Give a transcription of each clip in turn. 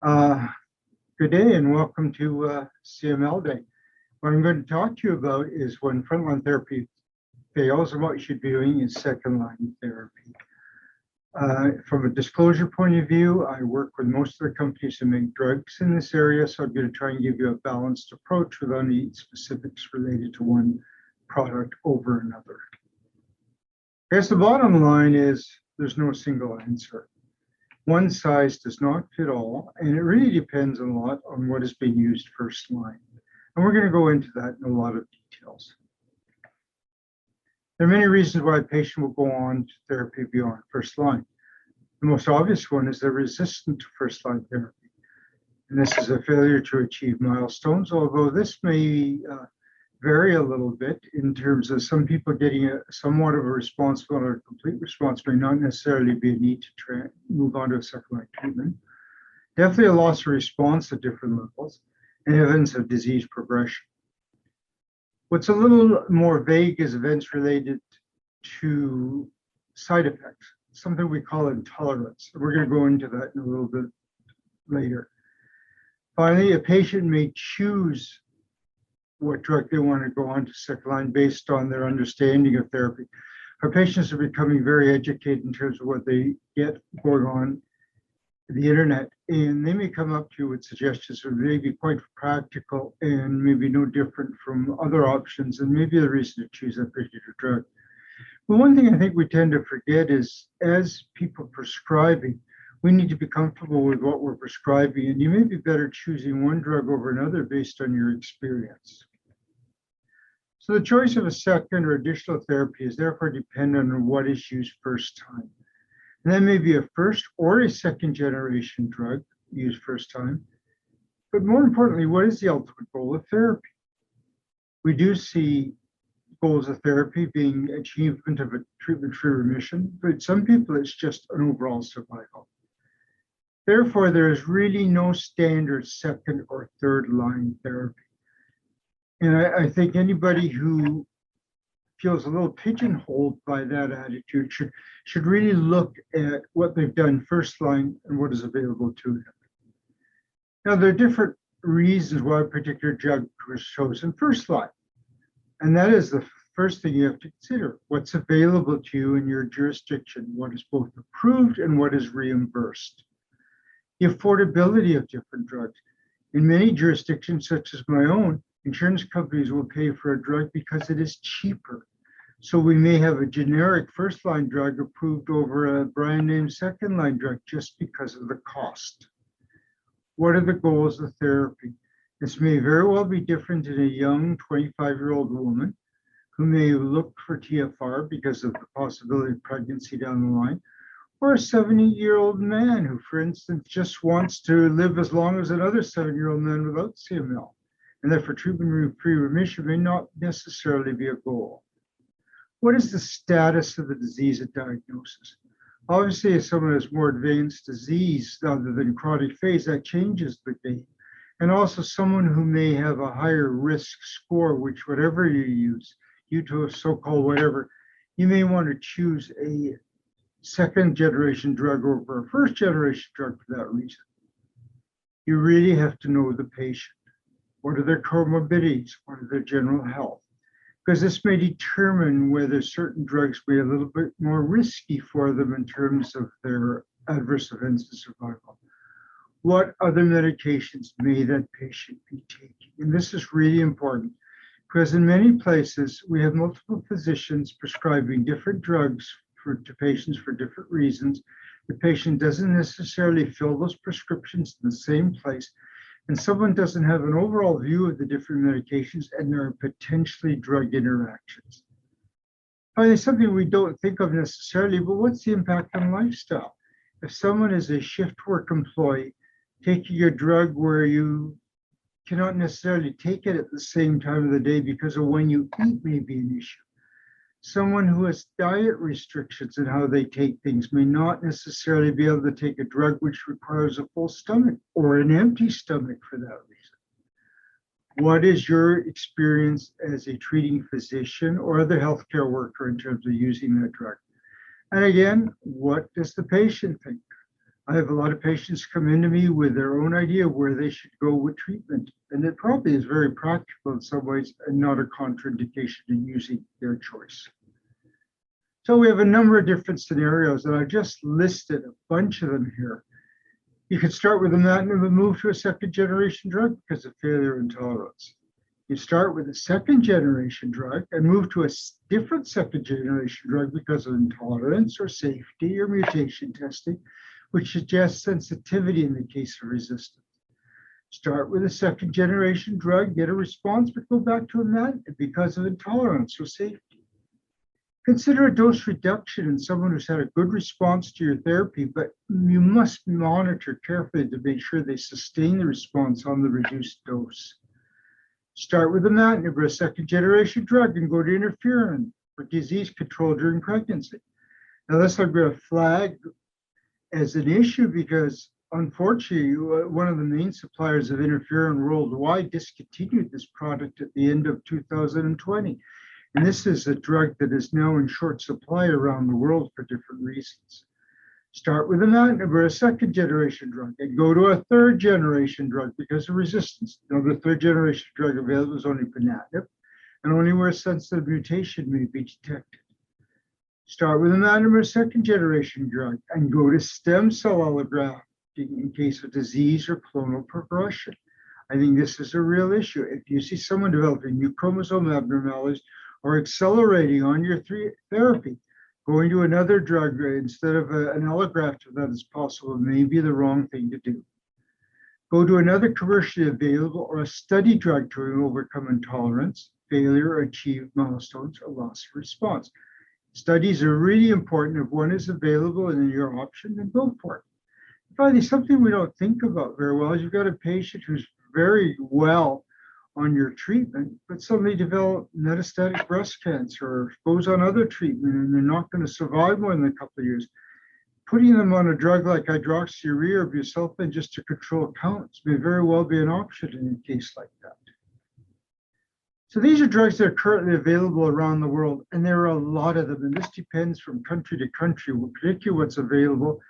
Uh, Good day and welcome to CML Day. What I'm going to talk to you about is when frontline therapy fails and what you should be doing is second line therapy. From a disclosure point of view, I work with most of the companies who make drugs in this area, so I'm going to try and give you a balanced approach without any specifics related to one product over another. I guess the bottom line is there's no single answer. One size does not fit all, and it really depends a lot on what is being used first line. And we're going to go into that in a lot of details. There are many reasons why a patient will go on to therapy beyond first line. The most obvious one is they're resistant to first line therapy. And this is a failure to achieve milestones, although this may vary a little bit in terms of some people getting somewhat of a response or a complete response may not necessarily be a need to move on to a second line treatment. Definitely a loss of response at different levels and evidence of disease progression. What's a little more vague is events related to side effects, something we call intolerance. We're going to go into that in a little bit later. Finally, a patient may choose what drug they want to go on to second line based on their understanding of therapy. Our patients are becoming very educated in terms of what they get going on the internet, and they may come up to you with suggestions that may be quite practical and maybe no different from other options, and maybe the reason to choose that particular drug. But one thing I think we tend to forget is as people prescribing, we need to be comfortable with what we're prescribing, and you may be better choosing one drug over another based on your experience. So the choice of a second or additional therapy is therefore dependent on what is used first time. And that may be a first or a second generation drug used first time. But more importantly, what is the ultimate goal of therapy? We do see goals of therapy being achievement of a treatment-free remission, but some people it's just an overall survival. Therefore, there is really no standard second or third line therapy. And I think anybody who feels a little pigeonholed by that attitude should really look at what they've done first line and what is available to them. Now, there are different reasons why a particular drug was chosen first line. And that is the first thing you have to consider. What's available to you in your jurisdiction, what is both approved and what is reimbursed. The affordability of different drugs. In many jurisdictions, such as my own, insurance companies will pay for a drug because it is cheaper. So we may have a generic first line drug approved over a brand name second line drug just because of the cost. What are the goals of therapy? This may very well be different in a young 25-year-old woman who may look for TFR because of the possibility of pregnancy down the line, or a 70-year-old man who, for instance, just wants to live as long as another 7-year-old man without CML. And therefore treatment-free remission may not necessarily be a goal. What is the status of the disease at diagnosis? Obviously, if someone has more advanced disease other than chronic phase, that changes the game. And also someone who may have a higher risk score, which whatever you use, due to a so-called whatever, you may want to choose a second generation drug over a first generation drug for that reason. You really have to know the patient. What are their comorbidities? What are their general health? Because this may determine whether certain drugs may be a little bit more risky for them in terms of their adverse events and survival. What other medications may that patient be taking? And this is really important because in many places we have multiple physicians prescribing different drugs to patients for different reasons. The patient doesn't necessarily fill those prescriptions in the same place, and someone doesn't have an overall view of the different medications, and there are potentially drug interactions. Finally, something we don't think of necessarily, but what's the impact on lifestyle? If someone is a shift work employee taking a drug where you cannot necessarily take it at the same time of the day because of when you eat may be an issue. Someone who has diet restrictions in how they take things may not necessarily be able to take a drug which requires a full stomach or an empty stomach for that reason. What is your experience as a treating physician or other healthcare worker in terms of using that drug? And again, what does the patient think? I have a lot of patients come into me with their own idea of where they should go with treatment. And it probably is very practical in some ways and not a contraindication to using their choice. So we have a number of different scenarios, and I've just listed a bunch of them here. You could start with imatinib and move to a second generation drug because of failure intolerance. You start with a second generation drug and move to a different second generation drug because of intolerance or safety or mutation testing, which suggests sensitivity in the case of resistance. Start with a second generation drug, get a response, but go back to imatinib because of intolerance or safety. Consider a dose reduction in someone who's had a good response to your therapy, but you must monitor carefully to make sure they sustain the response on the reduced dose. Start with imatinib or a second generation drug and go to interferon for disease control during pregnancy. Now this I'm going to flag as an issue because unfortunately, one of the main suppliers of interferon worldwide discontinued this product at the end of 2020. And this is a drug that is now in short supply around the world for different reasons. Start with imatinib or a second generation drug and go to a third generation drug because of resistance. Now, the third generation drug available is only ponatinib and only where a sensitive mutation may be detected. Start with imatinib or a second generation drug and go to stem cell allograft in case of disease or clonal progression. I think this is a real issue. If you see someone developing new chromosome abnormalities or accelerating on your therapy, going to another drug instead of an allograft if that is possible may be the wrong thing to do. Go to another commercially available or a study drug to overcome intolerance, failure, or achieve milestones, or loss of response. Studies are really important. If one is available and in your option, then go for it. Finally, something we don't think about very well is you've got a patient who's very well on your treatment, but suddenly develop metastatic breast cancer or goes on other treatment and they're not going to survive more than a couple of years. Putting them on a drug like hydroxyurea or busulfan just to control counts may very well be an option in a case like that. So these are drugs that are currently available around the world, and there are a lot of them, and this depends from country to country, particularly what's available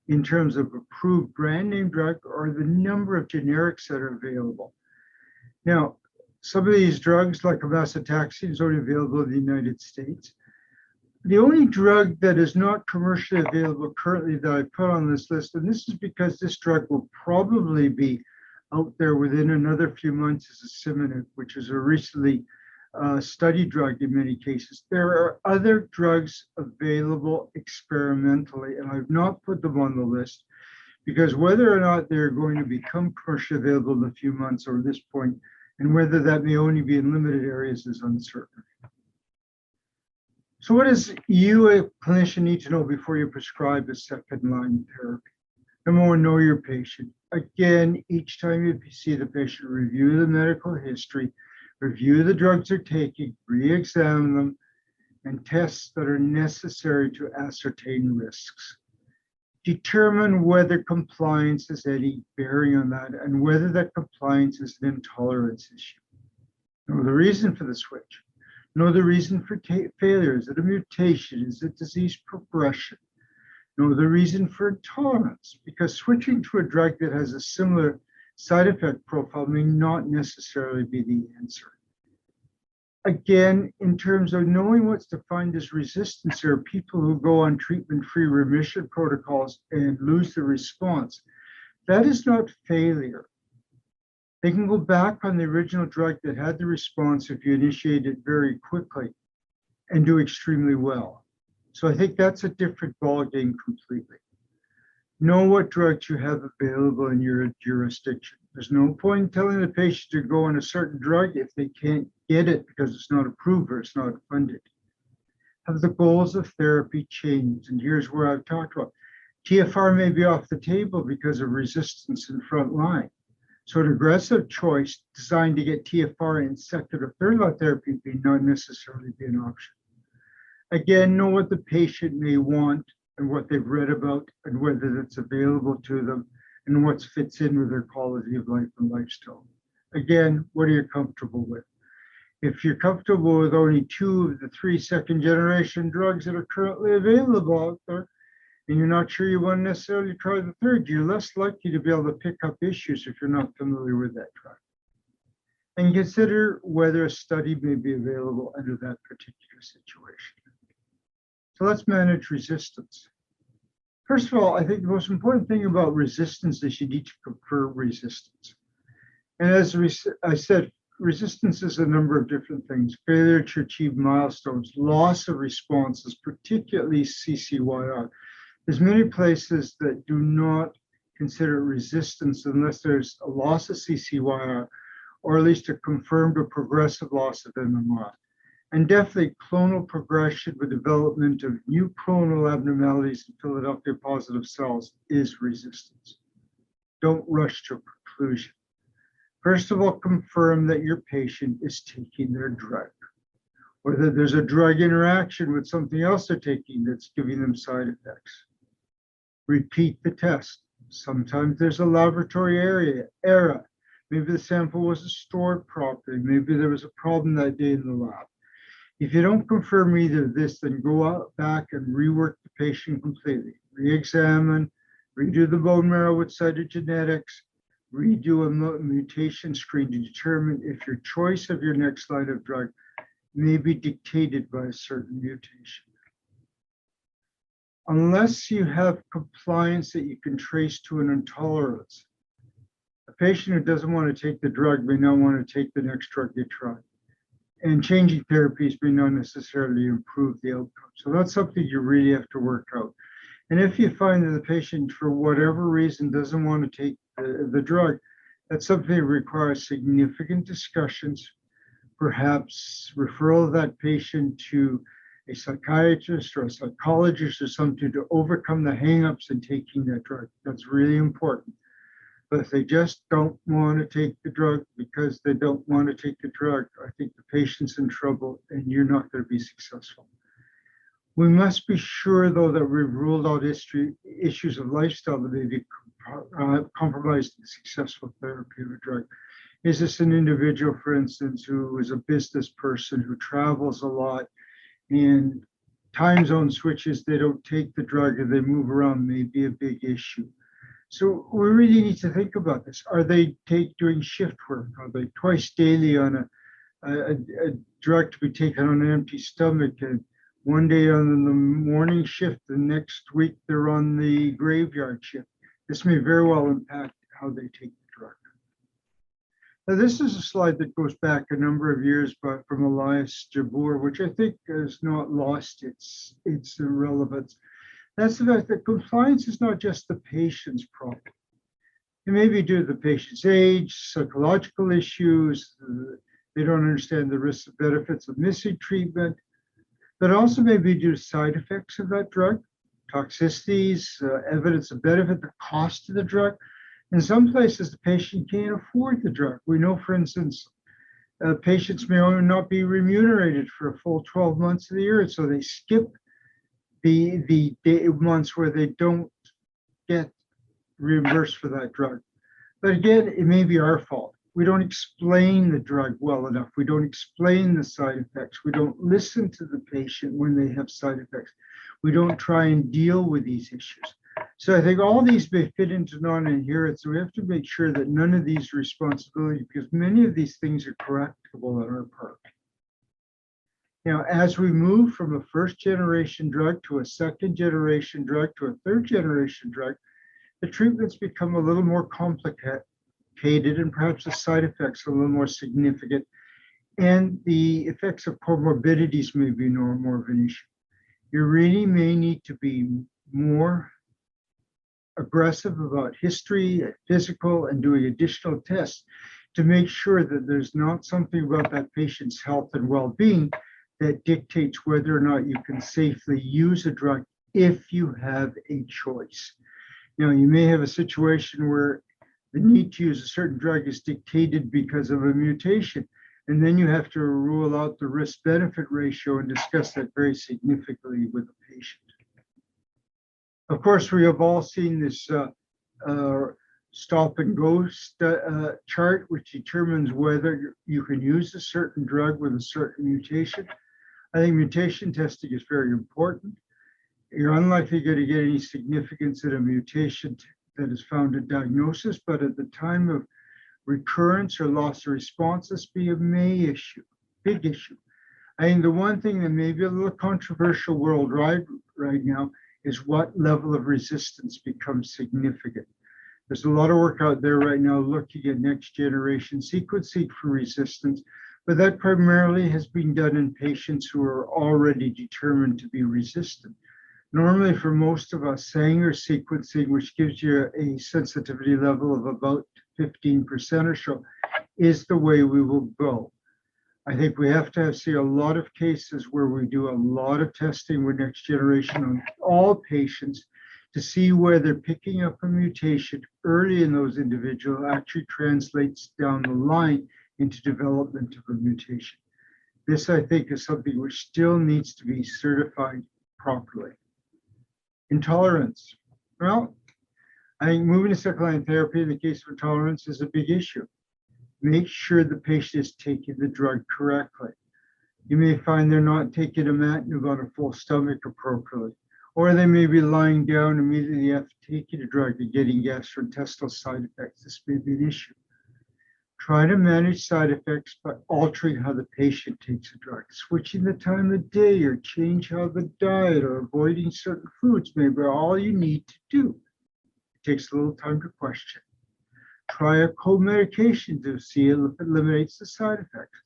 in terms of approved brand name drug or the number of generics that are available. Now, some of these drugs, like avasitaxine, is only available in the United States. The only drug that is not commercially available currently that I put on this list, and this is because this drug will probably be out there within another few months, is asciminib, which is a recently studied drug in many cases. There are other drugs available experimentally, and I've not put them on the list because whether or not they're going to become commercially available in a few months or at this point, and whether that may only be in limited areas is uncertain. So what does you, a clinician, need to know before you prescribe a second-line therapy? Number one, know your patient. Again, each time you see the patient, review the medical history, review the drugs they're taking, re-examine them, and tests that are necessary to ascertain risks. Determine whether compliance has any bearing on that and whether that compliance is an intolerance issue. Know the reason for the switch. Know the reason for failure. Is it a mutation? Is it disease progression? Know the reason for intolerance, because switching to a drug that has a similar side effect profile may not necessarily be the answer. Again, in terms of knowing what's defined as resistance, there are people who go on treatment-free remission protocols and lose the response. That is not failure. They can go back on the original drug that had the response if you initiate it very quickly and do extremely well. So I think that's a different ballgame completely. Know what drugs you have available in your jurisdiction. There's no point in telling the patient to go on a certain drug if they can't get it because it's not approved or it's not funded. Have the goals of therapy changed? And here's where I've talked about. TFR may be off the table because of resistance in frontline. So an aggressive choice designed to get TFR in second or third line therapy may not necessarily be an option. Again, know what the patient may want and what they've read about and whether that's available to them and what fits in with their quality of life and lifestyle. Again, what are you comfortable with? If you're comfortable with only 2 of the 3 second generation drugs that are currently available out there, and you're not sure you want to necessarily try the third, you're less likely to be able to pick up issues if you're not familiar with that drug. And consider whether a study may be available under that particular situation. So let's manage resistance. First of all, I think the most important thing about resistance is you need to confirm resistance. And as I said, resistance is a number of different things: failure to achieve milestones, loss of responses, particularly CCYR. There's many places that do not consider resistance unless there's a loss of CCYR, or at least a confirmed or progressive loss of MMR. And definitely clonal progression with development of new clonal abnormalities in Philadelphia positive cells is resistance. Don't rush to conclusion. First of all, confirm that your patient is taking their drug, or that there's a drug interaction with something else they're taking that's giving them side effects. Repeat the test. Sometimes there's a laboratory error. Maybe the sample wasn't stored properly. Maybe there was a problem that day in the lab. If you don't confirm either of this, then go out back and rework the patient completely. Re-examine, redo the bone marrow with cytogenetics, redo a mutation screen to determine if your choice of your next line of drug may be dictated by a certain mutation. Unless you have compliance that you can trace to an intolerance, a patient who doesn't want to take the drug may not want to take the next drug they try. And changing therapies may not necessarily improve the outcome. So that's something you really have to work out. And if you find that the patient, for whatever reason, doesn't want to take the drug, that's something that requires significant discussions, perhaps referral of that patient to a psychiatrist or a psychologist or something to overcome the hangups in taking that drug. That's really important. But if they just don't want to take the drug because they don't want to take the drug, I think the patient's in trouble and you're not going to be successful. We must be sure, though, that we've ruled out issues of lifestyle that may be compromised the successful therapy of a drug. Is this an individual, for instance, who is a business person who travels a lot and time zone switches, they don't take the drug and they move around, may be a big issue. So we really need to think about this. Are they doing shift work? Are they twice daily on a drug to be taken on an empty stomach, and one day on the morning shift, the next week they're on the graveyard shift? This may very well impact how they take the drug. Now, this is a slide that goes back a number of years, but from Elias Jabbour, which I think has not lost its relevance. That's the fact that compliance is not just the patient's problem. It may be due to the patient's age, psychological issues, they don't understand the risks and benefits of missing treatment, but also may be due to side effects of that drug, toxicities, evidence of benefit, the cost of the drug. In some places, the patient can't afford the drug. We know, for instance, patients may not be remunerated for a full 12 months of the year, so they skip the months where they don't get reimbursed for that drug. But again, it may be our fault. We don't explain the drug well enough. We don't explain the side effects. We don't listen to the patient when they have side effects. We don't try and deal with these issues. So I think all these may fit into non-adherence. So we have to make sure that none of these responsibilities, because many of these things are correctable on our part. Now, as we move from a first-generation drug to a second-generation drug to a third-generation drug, the treatments become a little more complicated and perhaps the side effects are a little more significant, and the effects of comorbidities may be more of an issue. You really may need to be more aggressive about history, physical, and doing additional tests to make sure that there's not something about that patient's health and well-being that dictates whether or not you can safely use a drug if you have a choice. You know, you may have a situation where the need to use a certain drug is dictated because of a mutation, and then you have to rule out the risk-benefit ratio and discuss that very significantly with the patient. Of course, we have all seen this stop and go chart, which determines whether you can use a certain drug with a certain mutation. I think mutation testing is very important. you're unlikely going to get any significance in a mutation that is found at diagnosis, but at the time of recurrence or loss of response, this be a big issue. I think the one thing that may be a little controversial worldwide right now is what level of resistance becomes significant. There's a lot of work out there right now looking at next generation sequencing for resistance, but that primarily has been done in patients who are already determined to be resistant. Normally, for most of us, Sanger sequencing, which gives you a sensitivity level of about 15% or so, is the way we will go. I think we have to see a lot of cases where we do a lot of testing with next generation on all patients to see where they're picking up a mutation early in those individuals actually translates down the line into development of a mutation. This, I think, is something which still needs to be certified properly. Intolerance. Well, I think moving to second-line therapy in the case of intolerance is a big issue. Make sure the patient is taking the drug correctly. You may find they're not taking imatinib on a full stomach appropriately, or they may be lying down immediately after taking a drug and getting gastrointestinal side effects. This may be an issue. Try to manage side effects by altering how the patient takes a drug, switching the time of day or change how the diet or avoiding certain foods may be all you need to do. It takes a little time to question. Try a co-medication to see if it eliminates the side effects.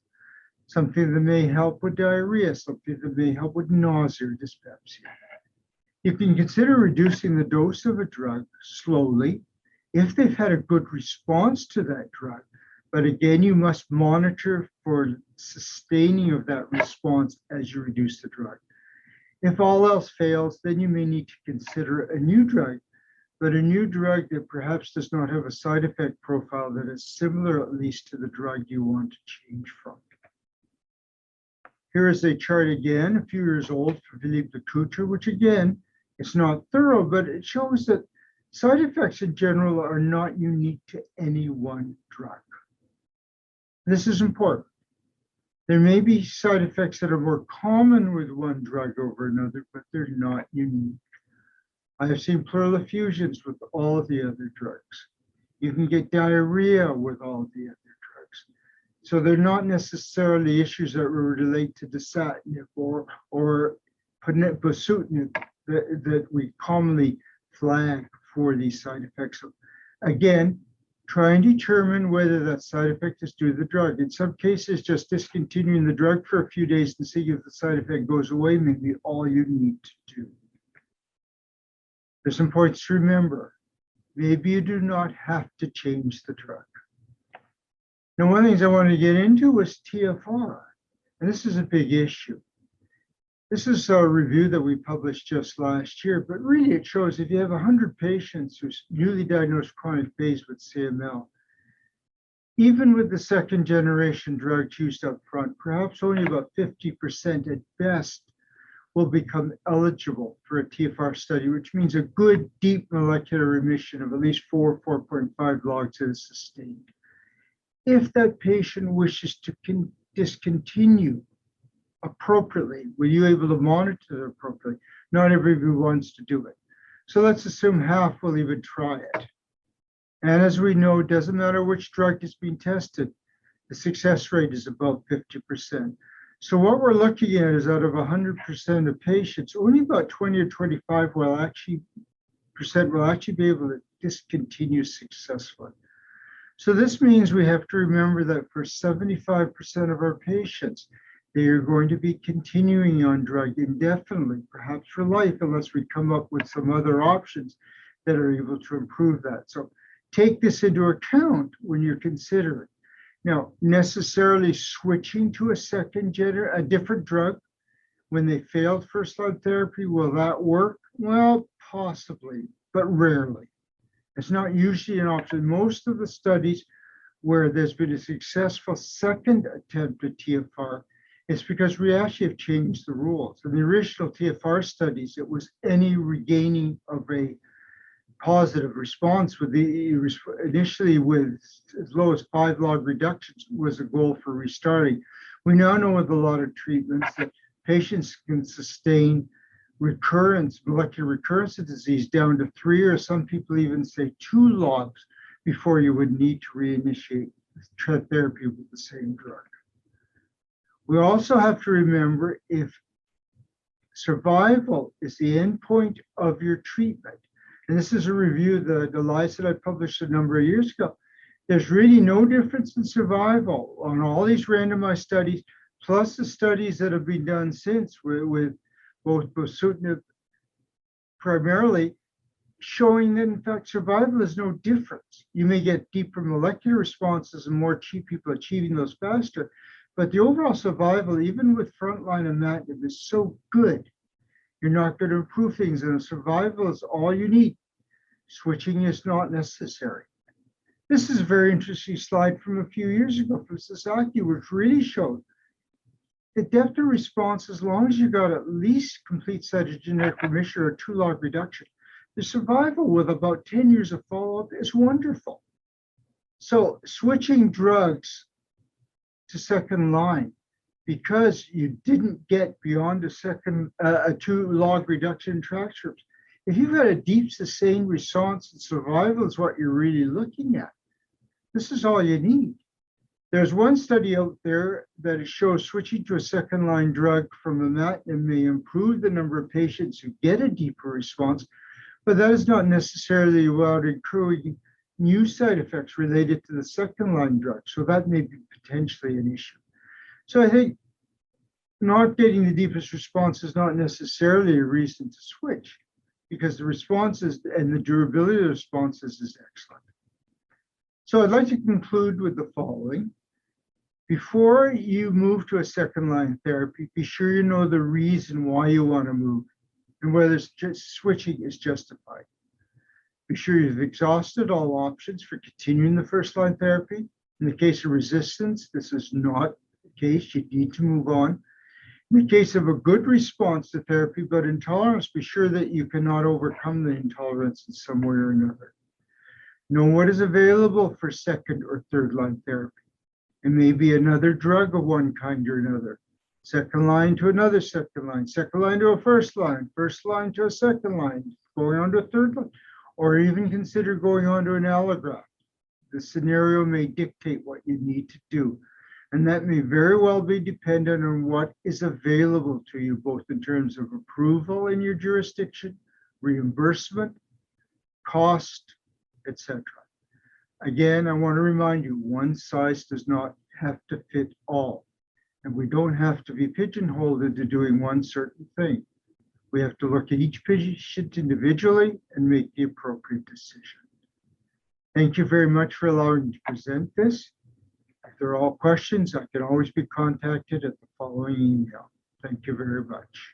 Something that may help with diarrhea, something that may help with nausea or dyspepsia. You can consider reducing the dose of a drug slowly if they've had a good response to that drug. But again, you must monitor for sustaining of that response as you reduce the drug. If all else fails, then you may need to consider a new drug, but a new drug that perhaps does not have a side effect profile that is similar at least to the drug you want to change from. Here is a chart again, a few years old for Philippe Lecoutre, which again, it's not thorough, but it shows that side effects in general are not unique to any one drug. This is important. There may be side effects that are more common with one drug over another, but they're not unique. I have seen pleural effusions with all of the other drugs. You can get diarrhea with all of the other drugs. So they're not necessarily issues that relate to dasatinib or bosutinib that we commonly flag for these side effects. So again, try and determine whether that side effect is due to the drug. In some cases, just discontinuing the drug for a few days and seeing if the side effect goes away may be all you need to do. There's some points to remember. Maybe you do not have to change the drug. Now, one of the things I wanted to get into was TFR, and this is a big issue. This is a review that we published just last year, but really it shows if you have 100 patients who's newly diagnosed chronic phase with CML, even with the second generation drugs used up front, perhaps only about 50% at best will become eligible for a TFR study, which means a good deep molecular remission of at least 4.5 logs that is sustained. If that patient wishes to discontinue appropriately, were you able to monitor it appropriately? Not everybody wants to do it. So let's assume half will even try it. And as we know, it doesn't matter which drug is being tested, the success rate is about 50%. So what we're looking at is out of 100% of patients, only about 20 or 25 will actually be able to discontinue successfully. So this means we have to remember that for 75% of our patients, they are going to be continuing on drug indefinitely, perhaps for life, unless we come up with some other options that are able to improve that. So take this into account when you're considering. Now, necessarily switching to a different drug when they failed first-line therapy, will that work? Well, possibly, but rarely. It's not usually an option. Most of the studies where there's been a successful second attempt at TFR, it's because we actually have changed the rules. In the original TFR studies, it was any regaining of a positive response with initially with as low as 5 log reductions was a goal for restarting. We now know with a lot of treatments that patients can sustain recurrence, molecular recurrence of disease down to 3, or some people even say 2 logs before you would need to reinitiate therapy with the same drug. We also have to remember, if survival is the endpoint of your treatment, and this is a review of the lies that I published a number of years ago, there's really no difference in survival on all these randomized studies, plus the studies that have been done since with both bosutinib primarily, showing that in fact survival is no difference. You may get deeper molecular responses and more people achieving those faster, but the overall survival, even with frontline imatinib, is so good. You're not going to improve things, and survival is all you need. Switching is not necessary. This is a very interesting slide from a few years ago from Sasaki, which really showed the depth of response, as long as you got at least complete cytogenetic remission or 2 log reduction, the survival with about 10 years of follow-up is wonderful. So switching drugs to second line because you didn't get beyond a 2 log reduction in transcripts, if you've got a deep sustained response and survival is what you're really looking at, this is all you need. There's one study out there that shows switching to a second line drug from imatinib may improve the number of patients who get a deeper response, but that is not necessarily about incurring new side effects related to the second line drug. So that may be potentially an issue. So I think not getting the deepest response is not necessarily a reason to switch, because the responses and the durability of the responses is excellent. So I'd like to conclude with the following. Before you move to a second line therapy, be sure you know the reason why you want to move and whether switching is justified. Be sure you've exhausted all options for continuing the first line therapy. In the case of resistance, this is not the case. You need to move on. In the case of a good response to therapy but intolerance, be sure that you cannot overcome the intolerance in some way or another. Know what is available for second or third line therapy. It may be another drug of one kind or another. Second line to another second line to a first line to a second line, going on to a third line, or even consider going on to an allograft. The scenario may dictate what you need to do, and that may very well be dependent on what is available to you, both in terms of approval in your jurisdiction, reimbursement, cost, etc. Again, I want to remind you, one size does not have to fit all. And we don't have to be pigeonholed into doing one certain thing. We have to look at each patient individually and make the appropriate decision. Thank you very much for allowing me to present this. If there are all questions, I can always be contacted at the following email. Thank you very much.